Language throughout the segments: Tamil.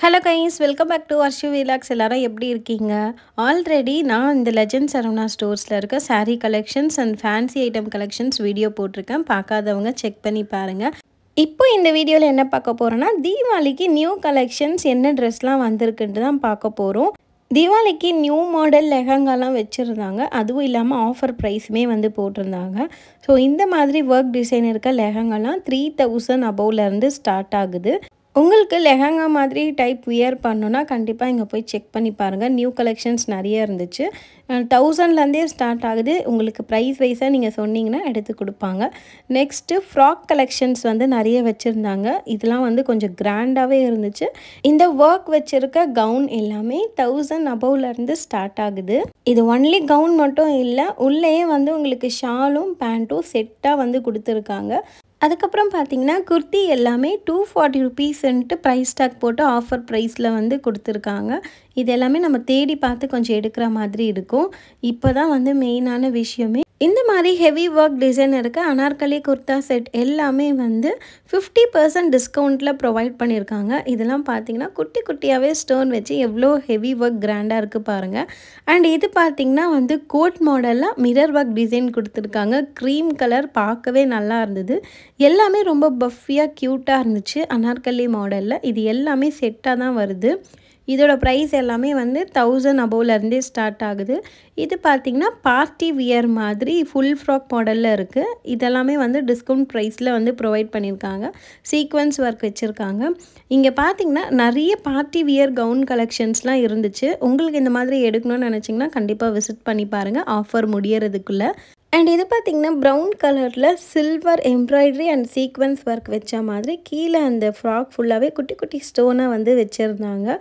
Hello guys, welcome back to Varshu vlogs. எல்லாரும் எப்படி இருக்கீங்க? ஆல்ரெடி நான் இந்த லெஜண்ட் சரவணா ஸ்டோர்ஸில் இருக்க sari collections and fancy item collections video போட்டிருக்கேன். பார்க்காதவங்க செக் பண்ணி பாருங்கள். இப்போ இந்த வீடியோவில் என்ன பார்க்க போகிறோன்னா, தீபாவளிக்கு நியூ கலெக்ஷன்ஸ் என்ன ட்ரெஸ்லாம் வந்திருக்குன்ட்டு தான் பார்க்க போகிறோம். தீபாவளிக்கு நியூ மாடல் லெஹங்காலாம் வச்சுருந்தாங்க. அதுவும் இல்லாமல் ஆஃபர் ப்ரைஸுமே வந்து போட்டிருந்தாங்க. ஸோ இந்த மாதிரி ஒர்க் டிசைன் இருக்க லெஹங்காலாம் 3000 அபவ்லேருந்து ஸ்டார்ட் ஆகுது. உங்களுக்கு லெஹங்கா மாதிரி டைப் வியர் பண்ணணுன்னா கண்டிப்பாக இங்கே போய் செக் பண்ணி பாருங்கள். நியூ கலெக்ஷன்ஸ் நிறைய இருந்துச்சு. 1000லேருந்தே ஸ்டார்ட் ஆகுது. உங்களுக்கு ப்ரைஸ் வைஸாக நீங்கள் சொன்னீங்கன்னா எடுத்து கொடுப்பாங்க. நெக்ஸ்ட்டு ஃப்ராக் கலெக்ஷன்ஸ் வந்து நிறைய வச்சுருந்தாங்க. இதெல்லாம் வந்து கொஞ்சம் கிராண்டாகவே இருந்துச்சு. இந்த ஒர்க் வச்சுருக்க கவுன் எல்லாமே 1000 அபவ்லேருந்து ஸ்டார்ட் ஆகுது. இது ஒன்லி கவுன் மட்டும் இல்லை, உள்ளேயே வந்து உங்களுக்கு ஷாலும் பேண்ட்டும் செட்டாக வந்து கொடுத்துருக்காங்க. அதுக்கப்புறம் பார்த்தீங்கன்னா குர்த்தி எல்லாமே 240 ருபீஸ்ன்ட்டு ப்ரைஸ் டேக் போட்டு ஆஃபர் ப்ரைஸில் வந்து கொடுத்துருக்காங்க. இது எல்லாமே நம்ம தேடி பார்த்து கொஞ்சம் எடுக்கிற மாதிரி இருக்கும். இப்போ தான் வந்து மெயினான விஷயமே. இந்த மாதிரி ஹெவி ஒர்க் டிசைன் இருக்க அனார்கலி குர்தா செட் எல்லாமே வந்து 50% டிஸ்கவுண்ட்டில் ப்ரொவைட் பண்ணியிருக்காங்க. இதெல்லாம் பார்த்தீங்கன்னா குட்டி குட்டியாகவே ஸ்டோன் வச்சு எவ்வளோ ஹெவி ஒர்க் கிராண்டாக இருக்குது பாருங்கள். அண்ட் இது பார்த்திங்கன்னா வந்து கோட் மாடலில் மிரர் ஒர்க் டிசைன் கொடுத்துருக்காங்க. க்ரீம் கலர் பார்க்கவே நல்லா இருந்தது. எல்லாமே ரொம்ப பஃபியாக க்யூட்டாக இருந்துச்சு. அனார்கலி மாடலில் இது எல்லாமே செட்டாக தான் வருது. இதோட ப்ரைஸ் எல்லாமே வந்து 1000 அபவ்லேருந்தே ஸ்டார்ட் ஆகுது. இது பார்த்திங்கன்னா பார்ட்டி வியர் மாதிரி ஃபுல் ஃப்ராக் மாடலில் இருக்குது. இதெல்லாமே வந்து டிஸ்கவுண்ட் ப்ரைஸில் வந்து ப்ரொவைட் பண்ணியிருக்காங்க. சீக்வன்ஸ் ஒர்க் வச்சுருக்காங்க. இங்கே பார்த்திங்கன்னா நிறைய பார்ட்டி வியர் கவுன் கலெக்ஷன்ஸ்லாம் இருந்துச்சு. உங்களுக்கு இந்த மாதிரி எடுக்கணும்னு நினச்சிங்கன்னா கண்டிப்பாக விசிட் பண்ணி பாருங்கள் ஆஃபர் முடியறதுக்குள்ளே. அண்ட் இது பார்த்திங்கன்னா ப்ரௌன் கலரில் silver embroidery and sequence work வச்ச மாதிரி கீழே அந்த ஃப்ராக் ஃபுல்லாகவே குட்டி குட்டி ஸ்டோனாக வந்து வச்சுருந்தாங்க.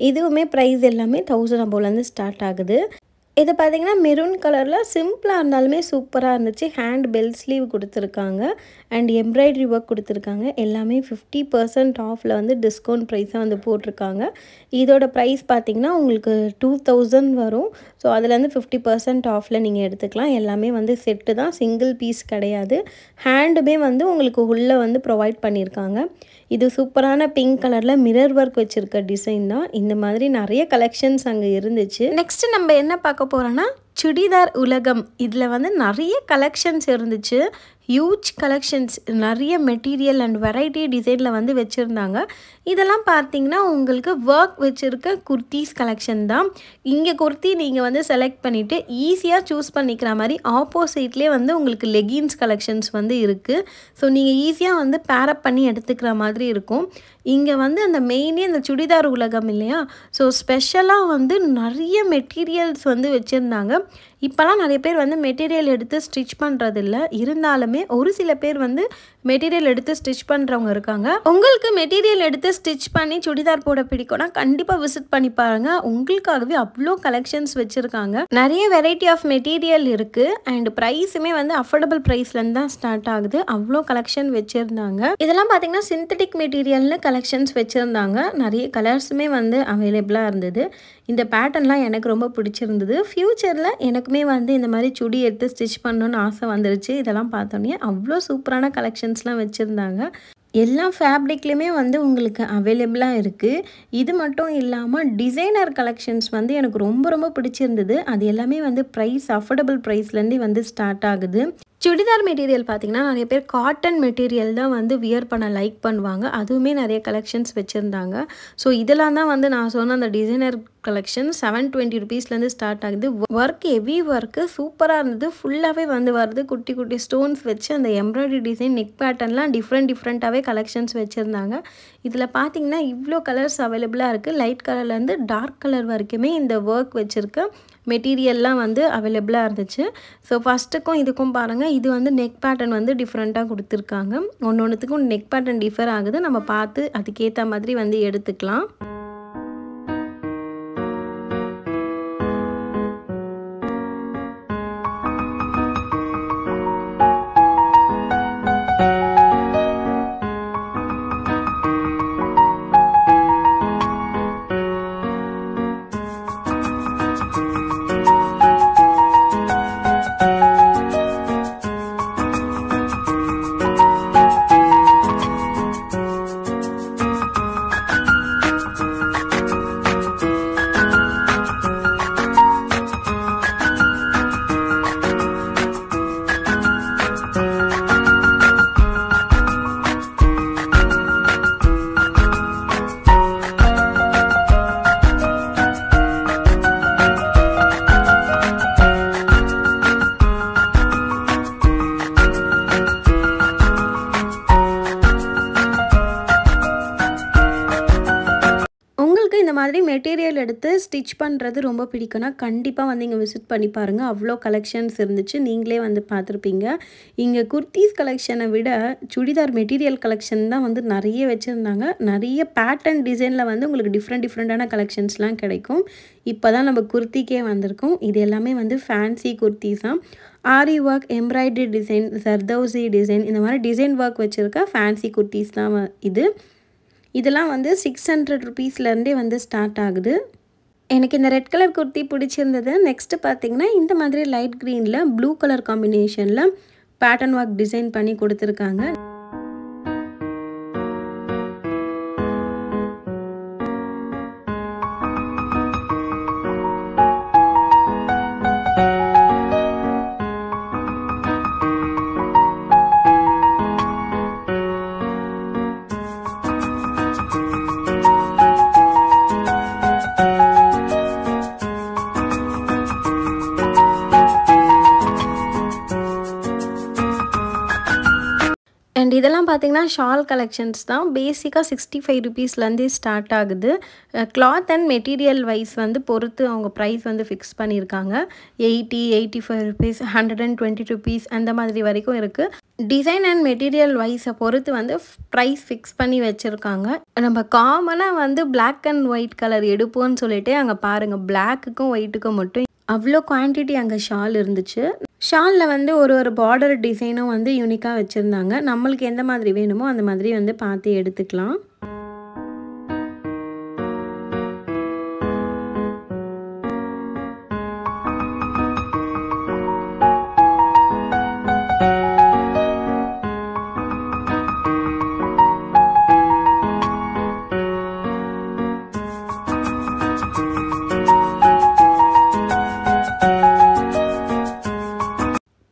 இதுவுமே ப்ரைஸ் எல்லாமே 1000 அபவ்லேருந்து ஸ்டார்ட் ஆகுது. இது பார்த்திங்கன்னா மெரூன் கலரில் சிம்பிளாக இருந்தாலுமே சூப்பராக இருந்துச்சு. ஹேண்ட் பெல் ஸ்லீவ் கொடுத்துருக்காங்க அண்ட் எம்ப்ராய்டரி ஒர்க் கொடுத்துருக்காங்க. எல்லாமே 50% ஆஃபில் வந்து டிஸ்கவுண்ட் ப்ரைஸாக வந்து போட்டிருக்காங்க. இதோட ப்ரைஸ் பார்த்திங்கன்னா உங்களுக்கு 2000 வரும். ஸோ அதுலேருந்து 50% ஆஃபில் நீங்கள் எடுத்துக்கலாம். எல்லாமே வந்து செட்டு தான், சிங்கிள் பீஸ் கிடையாது. ஹேண்டுமே வந்து உங்களுக்கு உள்ளே வந்து ப்ரொவைட் பண்ணியிருக்காங்க. இது சூப்பரான பிங்க் கலரில் மிரர் ஒர்க் வச்சுருக்க டிசைன் தான். இந்த மாதிரி நிறைய கலெக்ஷன்ஸ் அங்கே இருந்துச்சு. நெக்ஸ்ட்டு நம்ம என்ன பார்க்க போகிறோன்னா சுடிதார் உலகம். இதில் வந்து நிறைய கலெக்ஷன்ஸ் இருந்துச்சு. ஹியூஜ் கலெக்ஷன்ஸ், நிறைய மெட்டீரியல் அண்ட் வெரைட்டி டிசைனில் வந்து வச்சுருந்தாங்க. இதெல்லாம் பார்த்திங்கன்னா உங்களுக்கு ஒர்க் வச்சுருக்க குர்த்திஸ் கலெக்ஷன் தான். இங்கே குர்த்தி நீங்கள் வந்து செலக்ட் பண்ணிவிட்டு ஈஸியாக சூஸ் பண்ணிக்கிற மாதிரி ஆப்போசிட்லேயே வந்து உங்களுக்கு லெகின்ஸ் கலெக்ஷன்ஸ் வந்து இருக்குது. ஸோ நீங்கள் ஈஸியாக வந்து பேரப் பண்ணி எடுத்துக்கிற மாதிரி இருக்கும். இங்கே வந்து அந்த மெயினே அந்த சுடிதார் உலகம் இல்லையா, ஸோ ஸ்பெஷலாக வந்து நிறைய மெட்டீரியல்ஸ் வந்து வச்சுருந்தாங்க. இப்போலாம் நிறைய பேர் வந்து மெட்டீரியல் எடுத்து ஸ்டிச் பண்ணுறதில்ல. இருந்தாலுமே ஒரு சில பேர் வந்து மெட்டீரியல் எடுத்து ஸ்டிச் பண்ணுறவங்க இருக்காங்க. உங்களுக்கு மெட்டீரியல் எடுத்து ஸ்டிச் பண்ணி சுடிதார் போட பிடிக்கும்னா கண்டிப்பாக விசிட் பண்ணி பாருங்கள். உங்களுக்காகவே அவ்வளோ கலெக்ஷன்ஸ் வச்சுருக்காங்க. நிறைய வெரைட்டி ஆஃப் மெட்டீரியல் இருக்குது அண்ட் ப்ரைஸுமே வந்து அஃபோர்டபுள் ப்ரைஸ்லேருந்து தான் ஸ்டார்ட் ஆகுது. அவ்வளோ கலெக்ஷன் வச்சுருந்தாங்க. இதெல்லாம் பார்த்திங்கன்னா சிந்தட்டிக் மெட்டீரியல்னு கலெக்ஷன்ஸ் வச்சுருந்தாங்க. நிறைய கலர்ஸுமே வந்து அவைலபிளாக இருந்தது. இந்த பேட்டர்ன்லாம் எனக்கு ரொம்ப பிடிச்சிருந்தது. ஃப்யூச்சரில் எனக்குமே வந்து இந்த மாதிரி சுடி எடுத்து ஸ்டிச் பண்ணணுன்னு ஆசை வந்துருச்சு. இதெல்லாம் பார்த்தோன்னே அவ்வளோ சூப்பரான கலெக்ஷன்ஸ்லாம் வச்சுருந்தாங்க. எல்லா ஃபேப்ரிக்லேயுமே வந்து உங்களுக்கு அவைலபிளாக இருக்குது. இது மட்டும் இல்லாமல் டிசைனர் கலெக்ஷன்ஸ் வந்து எனக்கு ரொம்ப ரொம்ப பிடிச்சிருந்தது. அது எல்லாமே வந்து ப்ரைஸ் அஃபோர்டபுள் ப்ரைஸ்லேருந்தே வந்து ஸ்டார்ட் ஆகுது. சுடிதார் மெட்டீரியல் பார்த்திங்கன்னா நிறைய பேர் காட்டன் மெட்டீரியல் தான் வந்து வியர் பண்ண லைக் பண்ணுவாங்க. அதுவுமே நிறைய கலெக்ஷன்ஸ் வச்சுருந்தாங்க. ஸோ இதெல்லாம் தான் வந்து நான் சொன்ன அந்த டிசைனர் கலெக்ஷன் 720 ருபீஸ்லேருந்து ஸ்டார்ட் ஆகுது. ஒர்க் ஹெவி ஒர்க்கு சூப்பராக இருந்தது. ஃபுல்லாகவே வந்து வருது குட்டி குட்டி ஸ்டோன்ஸ் வச்சு அந்த எம்ப்ராய்டரி டிசைன் நெக் பேட்டர்ன்லாம் டிஃப்ரெண்ட்டாகவே கலெக்ஷன்ஸ் வச்சுருந்தாங்க. இதில் பார்த்திங்கன்னா இவ்வளோ கலர்ஸ் அவைலபிளாக இருக்குது. லைட் கலர்லேருந்து டார்க் கலர் வரைக்குமே இந்த ஒர்க் வச்சுருக்க மெட்டீரியல்லாம் வந்து அவைலபிளாக இருந்துச்சு. ஸோ ஃபஸ்ட்டுக்கும் இதுக்கும் பாருங்கள், இது வந்து நெக் பேட்டர்ன் வந்து டிஃப்ரெண்ட்டாக கொடுத்துருக்காங்க. ஒன்றுத்துக்கும் நெக் பேட்டர்ன் டிஃபர் ஆகுது. நம்ம பார்த்து அதுக்கேற்ற மாதிரி வந்து எடுத்துக்கலாம். இந்த மாதிரி மெட்டீரியல் எடுத்து ஸ்டிச் பண்ணுறது ரொம்ப பிடிக்கும்னா கண்டிப்பாக வந்து இங்கே விசிட் பண்ணி பாருங்கள். அவ்வளோ கலெக்ஷன்ஸ் இருந்துச்சு, நீங்களே வந்து பார்த்துருப்பீங்க. இங்கே குர்த்தீஸ் கலெக்ஷனை விட சுடிதார் மெட்டீரியல் கலெக்ஷன் தான் வந்து நிறைய வச்சுருந்தாங்க. நிறைய பேட்டர்ன் டிசைனில் வந்து உங்களுக்கு டிஃப்ரெண்ட்டான கலெக்ஷன்ஸ்லாம் கிடைக்கும். இப்போ தான் நம்ம குர்த்திக்கே வந்திருக்கோம். இது எல்லாமே வந்து ஃபேன்சி குர்த்திஸ் தான். ஆரி work, embroidery design, zardozi design, இந்த மாதிரி டிசைன் ஒர்க் வச்சுருக்க ஃபேன்சி குர்த்திஸ் தான் இது. இதெல்லாம் வந்து 600 ருபீஸ்லேருந்தே வந்து ஸ்டார்ட் ஆகுது. எனக்கு இந்த ரெட் கலர் குர்த்தி பிடிச்சிருந்தது. நெக்ஸ்ட்டு பார்த்திங்கன்னா இந்த மாதிரி லைட் க்ரீனில் ப்ளூ கலர் காம்பினேஷனில் பேட்டர்ன் ஒர்க் டிசைன் பண்ணி கொடுத்துருக்காங்க. அண்ட் இதெல்லாம் பார்த்திங்கன்னா ஷால் கலெக்ஷன்ஸ் தான். பேசிக்காக 65 ருபீஸ்லேருந்தே ஸ்டார்ட் ஆகுது. கிளாத் அண்ட் மெட்டீரியல் வைஸ் வந்து பொறுத்து அவங்க ப்ரைஸ் வந்து ஃபிக்ஸ் பண்ணியிருக்காங்க. 80, 85 ருபீஸ், 120 ருபீஸ் அந்த மாதிரி வரைக்கும் இருக்குது. டிசைன் அண்ட் மெட்டீரியல் வைஸை பொறுத்து வந்து ப்ரைஸ் ஃபிக்ஸ் பண்ணி வச்சுருக்காங்க. நம்ம காமனாக வந்து பிளாக் அண்ட் ஒயிட் கலர் எடுப்போம்னு சொல்லிட்டு அங்கே பாருங்கள், பிளாக்குக்கும் ஒயிட்டுக்கும் மட்டும் அவ்வளோ குவான்டிட்டி அங்கே ஷால் இருந்துச்சு. ஷாலில் வந்து ஒரு பார்டர் டிசைனும் வந்து யூனிக்காக வச்சுருந்தாங்க. நம்மளுக்கு எந்த மாதிரி வேணுமோ அந்த மாதிரி வந்து பார்த்து எடுத்துக்கலாம்.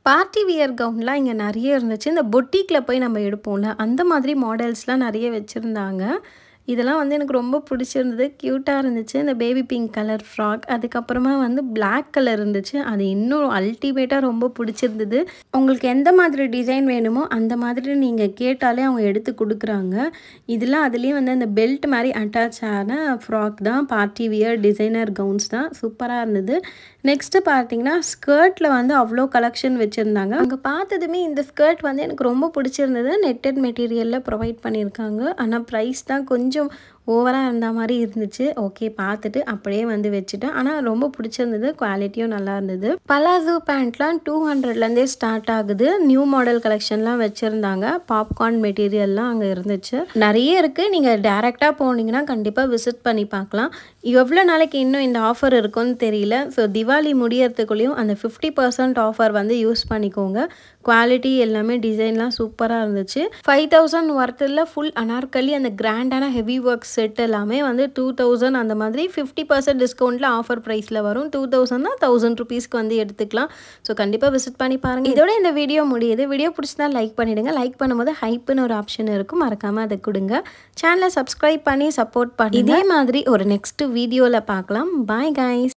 பார்ட்டி வியர் கவுன்லாம் இங்கே நிறைய இருந்துச்சு. இந்த பொட்டிக்கில் போய் நம்ம எடுப்போம்ல, அந்த மாதிரி மாடல்ஸ்லாம் நிறைய வச்சுருந்தாங்க. இதெல்லாம் வந்து எனக்கு ரொம்ப பிடிச்சிருந்தது, க்யூட்டாக இருந்துச்சு. இந்த பேபி பிங்க் கலர் ஃப்ராக், அதுக்கப்புறமா வந்து பிளாக் கலர் இருந்துச்சு, அது இன்னும் அல்டிமேட்டாக ரொம்ப பிடிச்சிருந்தது. உங்களுக்கு எந்த மாதிரி டிசைன் வேணுமோ அந்த மாதிரி நீங்கள் கேட்டாலே அவங்க எடுத்து கொடுக்குறாங்க. இதெல்லாம் அதுலேயும் வந்து அந்த பெல்ட் மாதிரி அட்டாச் ஆன ஃப்ராக் தான், பார்ட்டி வியர் டிசைனர் கவுன்ஸ் தான், சூப்பராக இருந்தது. நெக்ஸ்ட்டு பார்த்தீங்கன்னா ஸ்கர்ட்டில் வந்து அவ்வளோ கலெக்ஷன் வச்சுருந்தாங்க. அங்கே பார்த்ததுமே இந்த ஸ்கர்ட் வந்து எனக்கு ரொம்ப பிடிச்சிருந்தது. நெட்டட் மெட்டீரியலில் ப்ரொவைட் பண்ணியிருக்காங்க. ஆனால் ப்ரைஸ் தான் கொஞ்சம் ஓவராக இருந்த மாதிரி இருந்துச்சு. ஓகே பார்த்துட்டு அப்படியே வந்து வச்சுட்டேன். ஆனால் ரொம்ப பிடிச்சிருந்தது, குவாலிட்டியும் நல்லா இருந்தது. பலாசோ பேண்ட்லாம் 200லேருந்தே ஸ்டார்ட் ஆகுது. நியூ மாடல் கலெக்ஷன்லாம் வச்சுருந்தாங்க. பாப்கார்ன் மெட்டீரியல்லாம் அங்கே இருந்துச்சு, நிறைய இருக்குது. நீங்கள் டேரெக்டாக போனீங்கன்னா கண்டிப்பாக விசிட் பண்ணி பார்க்கலாம். எவ்வளோ நாளைக்கு இன்னும் இந்த ஆஃபர் இருக்குன்னு தெரியல. ஸோ திவாலி முடியறதுக்குள்ளேயும் அந்த 50% ஆஃபர் வந்து யூஸ் பண்ணிக்கோங்க. குவாலிட்டி எல்லாமே டிசைன்லாம் சூப்பராக இருந்துச்சு. 5000 ஒர்த்தில் ஃபுல் அனார்கலி அந்த கிராண்டான ஹெவி ஒர்க் செட் எல்லாமே வந்து 2000 அந்த மாதிரி 50% டிஸ்கவுண்ட்டில் ஆஃபர் ப்ரைஸில் வரும். 2000 1000 ருபீஸ்க்கு வந்து எடுத்துக்கலாம். ஸோ கண்டிப்பாக விசிட் பண்ணி பாருங்கள். இதோட இந்த வீடியோ முடியுது. வீடியோ பிடிச்சதா லைக் பண்ணிவிடுங்க. லைக் பண்ணும்போது ஹைப்புன்னு ஒரு ஆப்ஷன் இருக்கும், மறக்காமல் அதை கொடுங்க. சேனலை சப்ஸ்கிரைப் பண்ணி சப்போர்ட் பண்ணி இதே மாதிரி ஒரு நெக்ஸ்ட் வீடியோவில் பார்க்கலாம். Bye guys.